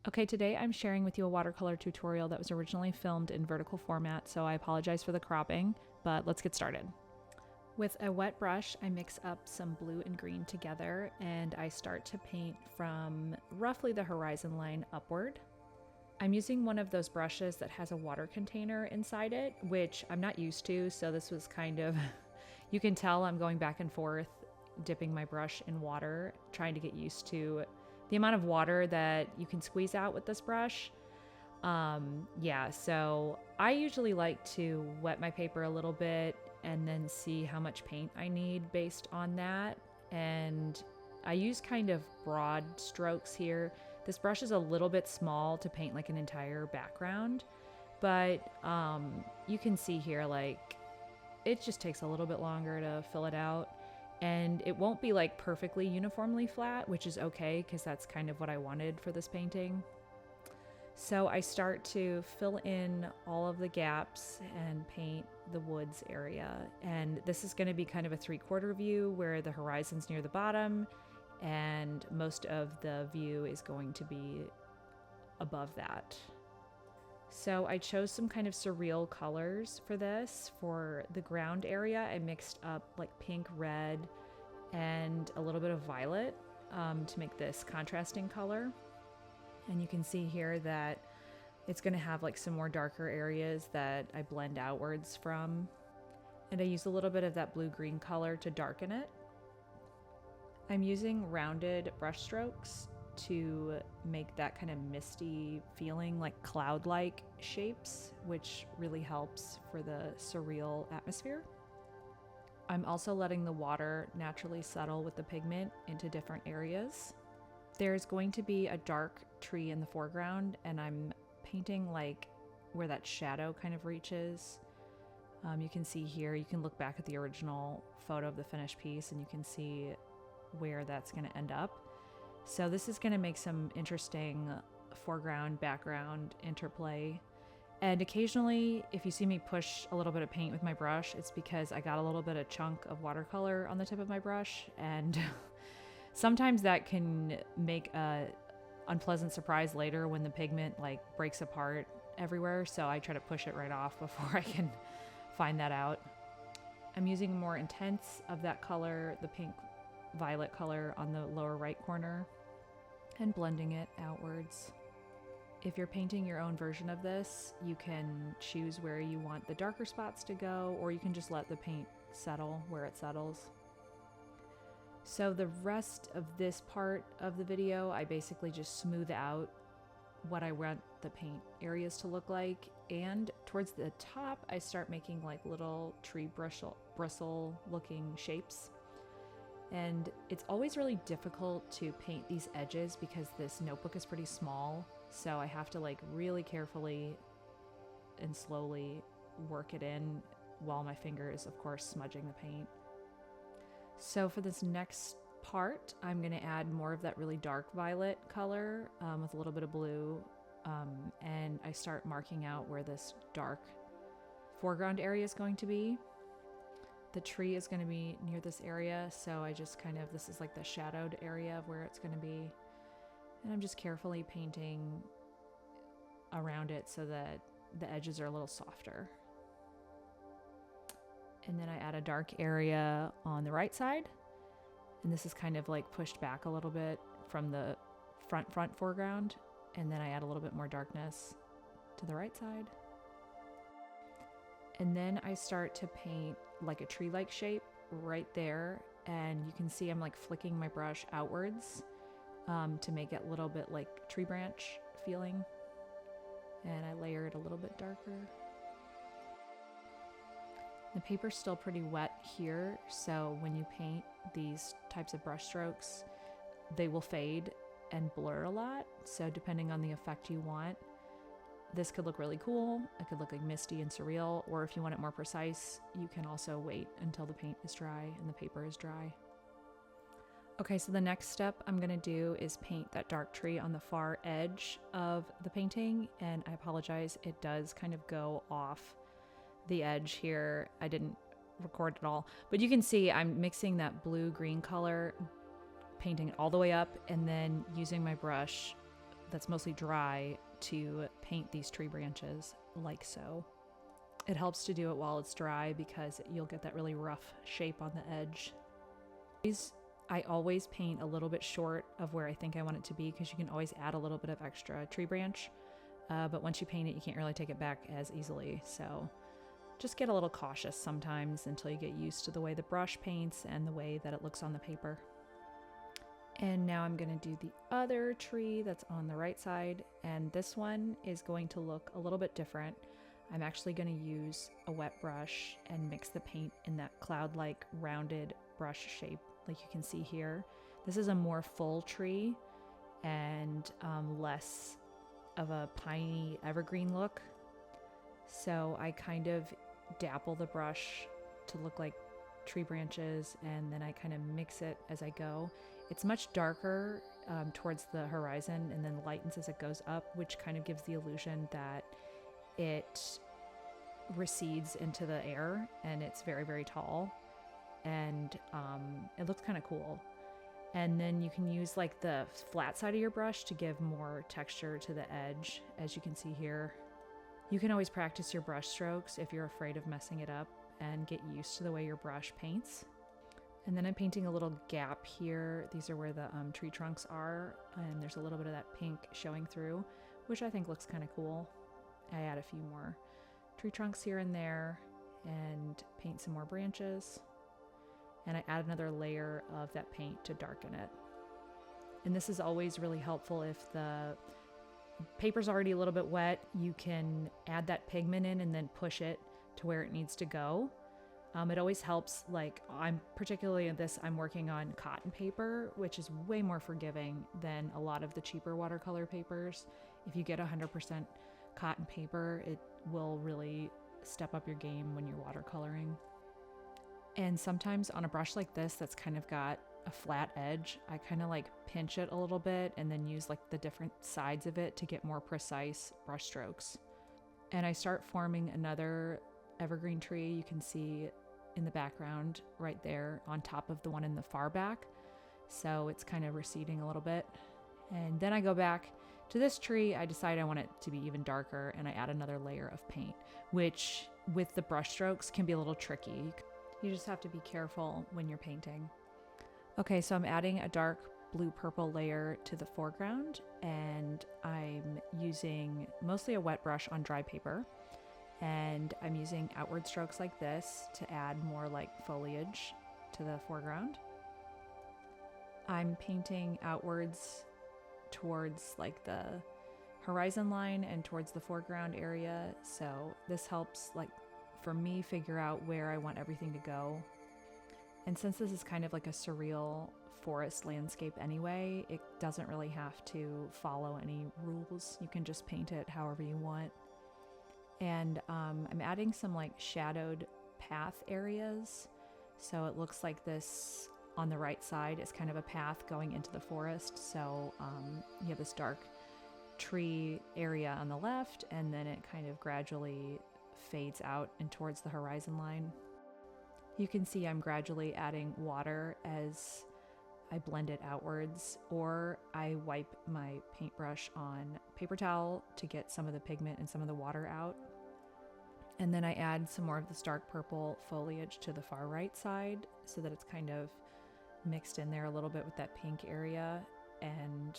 Okay, today I'm sharing with you a watercolor tutorial that was originally filmed in vertical format, so I apologize for the cropping, but let's get started. With a wet brush, I mix up some blue and green together, and I start to paint from roughly the horizon line upward. I'm using one of those brushes that has a water container inside it, which I'm not used to, so this was kind of, you can tell I'm going back and forth, dipping my brush in water, trying to get used to the amount of water that you can squeeze out with this brush. So I usually like to wet my paper a little bit and then see how much paint I need based on that. And I use kind of broad strokes here. This brush is a little bit small to paint like an entire background, but you can see here, like, it just takes a little bit longer to fill it out. And it won't be like perfectly uniformly flat, which is okay because that's kind of what I wanted for this painting. So I start to fill in all of the gaps and paint the woods area. And this is going to be kind of a 3/4 view where the horizon's near the bottom and most of the view is going to be above that. So I chose some kind of surreal colors for this. For the ground area, I mixed up like pink, red, and a little bit of violet to make this contrasting color. And you can see here that it's going to have like some more darker areas that I blend outwards from. And I use a little bit of that blue-green color to darken it. I'm using rounded brush strokes to make that kind of misty feeling, like cloud-like shapes, which really helps for the surreal atmosphere. I'm also letting the water naturally settle with the pigment into different areas. There's going to be a dark tree in the foreground, and I'm painting like where that shadow kind of reaches. You can see here, you can look back at the original photo of the finished piece and you can see where that's going to end up. So this is going to make some interesting foreground, background interplay. And occasionally, if you see me push a little bit of paint with my brush, it's because I got a little bit of chunk of watercolor on the tip of my brush. And sometimes that can make a unpleasant surprise later when the pigment like breaks apart everywhere. So I try to push it right off before I can find that out. I'm using more intense of that color, the pink violet color on the lower right corner, and blending it outwards. If you're painting your own version of this, you can choose where you want the darker spots to go, or you can just let the paint settle where it settles. So the rest of this part of the video, I basically just smooth out what I want the paint areas to look like. And towards the top, I start making like little tree bristle looking shapes. And it's always really difficult to paint these edges because this notebook is pretty small. So I have to like really carefully and slowly work it in while my finger is, of course, smudging the paint. So for this next part, I'm going to add more of that really dark violet color with a little bit of blue. And I start marking out where this dark foreground area is going to be. The tree is going to be near this area, so I just kind of, this is like the shadowed area of where it's going to be. And I'm just carefully painting around it so that the edges are a little softer. And then I add a dark area on the right side. And this is kind of like pushed back a little bit from the front foreground. And then I add a little bit more darkness to the right side. And then I start to paint like a tree-like shape right there. And you can see I'm like flicking my brush outwards to make it a little bit like tree branch feeling. And I layer it a little bit darker. The paper's still pretty wet here, so when you paint these types of brush strokes, they will fade and blur a lot. So depending on the effect you want, this could look really cool. It could look like misty and surreal, or if you want it more precise, you can also wait until the paint is dry and the paper is dry. Okay, so the next step I'm gonna do is paint that dark tree on the far edge of the painting, and I apologize, it does kind of go off the edge here. I didn't record it all, but you can see I'm mixing that blue-green color, painting it all the way up, and then using my brush that's mostly dry to paint these tree branches like so. It helps to do it while it's dry because you'll get that really rough shape on the edge. I always paint a little bit short of where I think I want it to be because you can always add a little bit of extra tree branch. But once you paint it, you can't really take it back as easily. So just get a little cautious sometimes until you get used to the way the brush paints and the way that it looks on the paper. And now I'm going to do the other tree that's on the right side. And this one is going to look a little bit different. I'm actually going to use a wet brush and mix the paint in that cloud-like rounded brush shape like you can see here. This is a more full tree and less of a piney evergreen look. So I kind of dapple the brush to look like tree branches, and then I kind of mix it as I go. It's much darker towards the horizon and then lightens as it goes up, which kind of gives the illusion that it recedes into the air and it's very, very tall, and it looks kind of cool. And then you can use like the flat side of your brush to give more texture to the edge, as you can see here. You can always practice your brush strokes if you're afraid of messing it up and get used to the way your brush paints. And then I'm painting a little gap here. These are where the tree trunks are, and there's a little bit of that pink showing through, which I think looks kind of cool. I add a few more tree trunks here and there and paint some more branches. And I add another layer of that paint to darken it. And this is always really helpful if the paper's already a little bit wet. You can add that pigment in and then push it to where it needs to go. It always helps, like I'm working on cotton paper, which is way more forgiving than a lot of the cheaper watercolor papers. If you get 100% cotton paper, it will really step up your game when you're watercoloring. And sometimes on a brush like this that's kind of got a flat edge, I kind of like pinch it a little bit and then use like the different sides of it to get more precise brush strokes. And I start forming another evergreen tree. You can see in the background right there on top of the one in the far back. So it's kind of receding a little bit. And then I go back to this tree. I decide I want it to be even darker, and I add another layer of paint, which with the brush strokes can be a little tricky. You just have to be careful when you're painting. Okay, so I'm adding a dark blue-purple layer to the foreground, and I'm using mostly a wet brush on dry paper, and I'm using outward strokes like this to add more like foliage to the foreground. I'm painting outwards towards like the horizon line and towards the foreground area, so this helps like for me figure out where I want everything to go. And since this is kind of like a surreal forest landscape anyway, it doesn't really have to follow any rules. You can just paint it however you want. And I'm adding some like shadowed path areas. So it looks like this on the right side is kind of a path going into the forest. So you have this dark tree area on the left, and then it kind of gradually fades out and towards the horizon line. You can see I'm gradually adding water as I blend it outwards, or I wipe my paintbrush on paper towel to get some of the pigment and some of the water out. And then I add some more of this dark purple foliage to the far right side so that it's kind of mixed in there a little bit with that pink area, and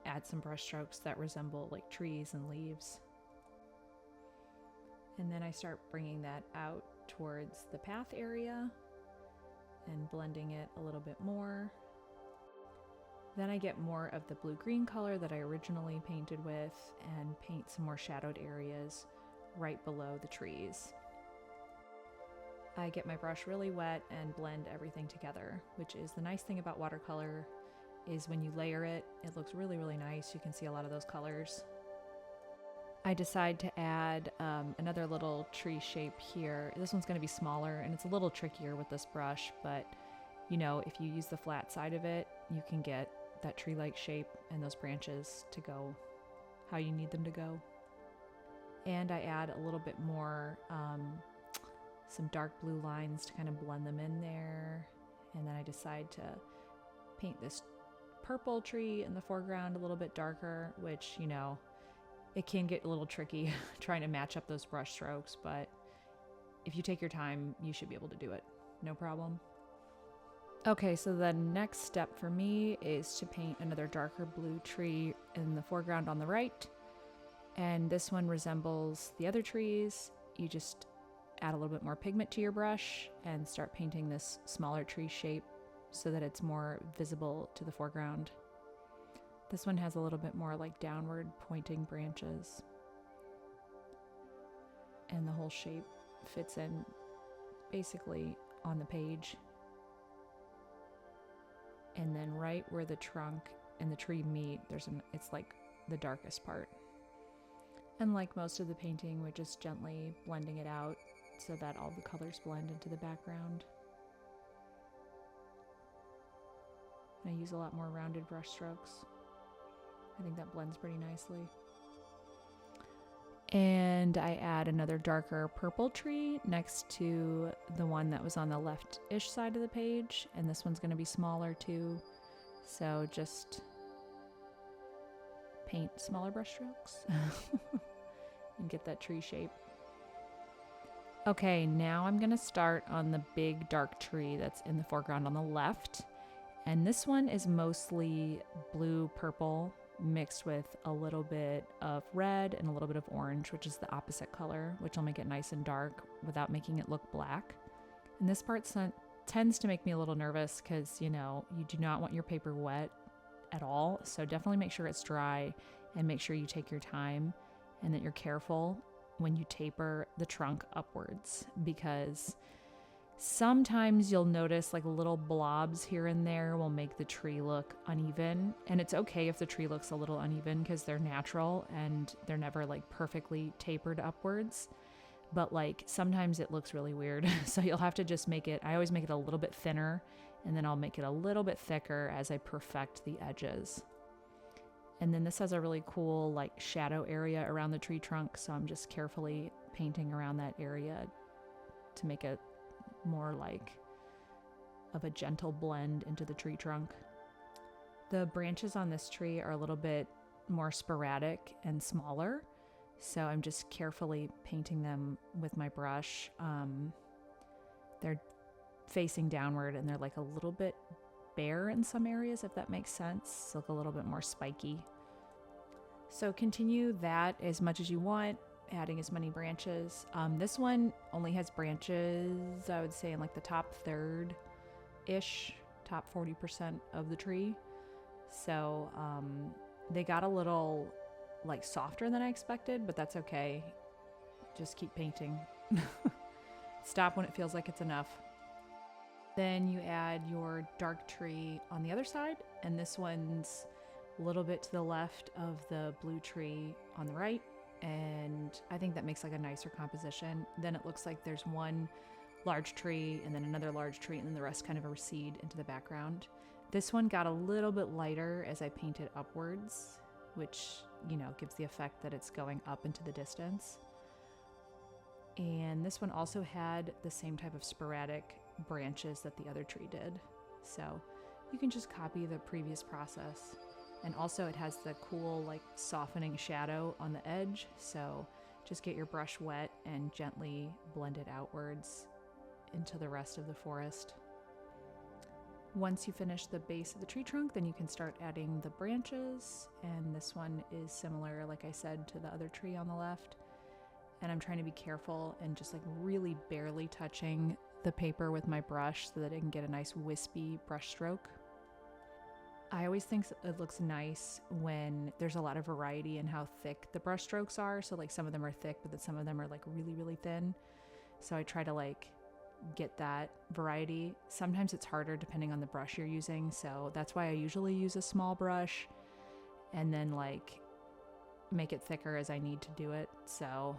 add some brush strokes that resemble like trees and leaves. And then I start bringing that out towards the path area and blending it a little bit more. Then I get more of the blue-green color that I originally painted with and paint some more shadowed areas right below the trees. I get my brush really wet and blend everything together, which is the nice thing about watercolor is when you layer it, it looks really, really nice. You can see a lot of those colors. I decide to add another little tree shape here. This one's going to be smaller and it's a little trickier with this brush, but you know, if you use the flat side of it, you can get that tree-like shape and those branches to go how you need them to go. And I add a little bit more, some dark blue lines to kind of blend them in there. And then I decide to paint this purple tree in the foreground, a little bit darker, which, you know, it can get a little tricky trying to match up those brush strokes, but if you take your time, you should be able to do it. No problem. Okay, so the next step for me is to paint another darker blue tree in the foreground on the right. And this one resembles the other trees. You just add a little bit more pigment to your brush and start painting this smaller tree shape so that it's more visible to the foreground. This one has a little bit more like downward pointing branches. And the whole shape fits in basically on the page. And then right where the trunk and the tree meet, it's like the darkest part. And like most of the painting, we're just gently blending it out so that all the colors blend into the background. I use a lot more rounded brush strokes. I think that blends pretty nicely. And I add another darker purple tree next to the one that was on the left-ish side of the page. And this one's going to be smaller too. So just paint smaller brush strokes and get that tree shape. Okay, now I'm going to start on the big dark tree that's in the foreground on the left. And this one is mostly blue-purple mixed with a little bit of red and a little bit of orange, which is the opposite color, which will make it nice and dark without making it look black. And this part tends to make me a little nervous because, you know, you do not want your paper wet at all. So definitely make sure it's dry and make sure you take your time and that you're careful when you taper the trunk upwards, because sometimes you'll notice like little blobs here and there will make the tree look uneven. And it's okay if the tree looks a little uneven because they're natural and they're never like perfectly tapered upwards. But like sometimes it looks really weird. So you'll have to just I always make it a little bit thinner and then I'll make it a little bit thicker as I perfect the edges. And then this has a really cool like shadow area around the tree trunk. So I'm just carefully painting around that area to make it more like of a gentle blend into the tree trunk. The branches on this tree are a little bit more sporadic and smaller, so I'm just carefully painting them with my brush. They're facing downward and they're like a little bit bare in some areas, if that makes sense. Look a little bit more spiky. So continue that as much as you want, adding as many branches. This one only has branches, I would say, in like the top third-ish, top 40% of the tree. So they got a little like softer than I expected, but that's okay. Just keep painting. Stop when it feels like it's enough. Then you add your dark tree on the other side, and this one's a little bit to the left of the blue tree on the right. And I think that makes like a nicer composition. Then it looks like there's one large tree and then another large tree and then the rest kind of recede into the background. This one got a little bit lighter as I painted upwards, which, you know, gives the effect that it's going up into the distance. And this one also had the same type of sporadic branches that the other tree did. So you can just copy the previous process. And also it has the cool like softening shadow on the edge. So just get your brush wet and gently blend it outwards into the rest of the forest. Once you finish the base of the tree trunk, then you can start adding the branches. And this one is similar, like I said, to the other tree on the left. And I'm trying to be careful and just like really barely touching the paper with my brush so that it can get a nice wispy brush stroke. I always think it looks nice when there's a lot of variety in how thick the brush strokes are. So like some of them are thick, but then some of them are like really, really thin. So I try to like get that variety. Sometimes it's harder depending on the brush you're using. So that's why I usually use a small brush and then like make it thicker as I need to do it. So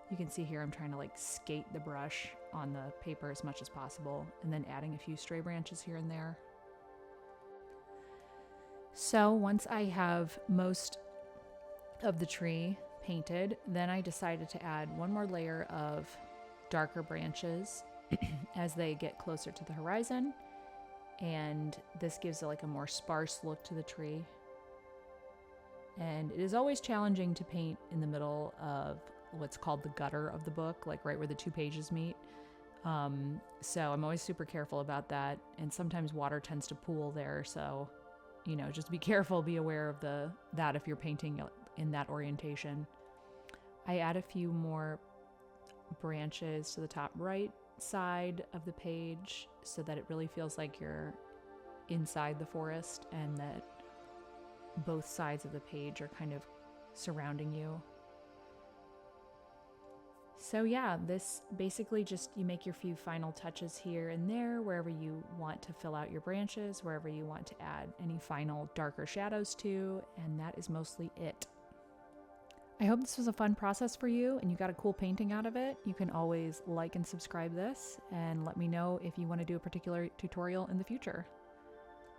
you can see here I'm trying to like skate the brush on the paper as much as possible and then adding a few stray branches here and there. So once I have most of the tree painted, then I decided to add one more layer of darker branches as they get closer to the horizon. and this gives like a more sparse look to the tree. And it is always challenging to paint in the middle of what's called the gutter of the book, like right where the 2 pages meet. So I'm always super careful about that, and sometimes water tends to pool there, so you know, just be careful, be aware of that if you're painting in that orientation. I add a few more branches to the top right side of the page so that it really feels like you're inside the forest and that both sides of the page are kind of surrounding you. So yeah, this basically just, you make your few final touches here and there wherever you want to fill out your branches, wherever you want to add any final darker shadows to, and that is mostly it. I hope this was a fun process for you and you got a cool painting out of it. You can always like and subscribe this and let me know if you want to do a particular tutorial in the future.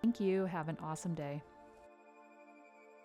Thank you. Have an awesome day.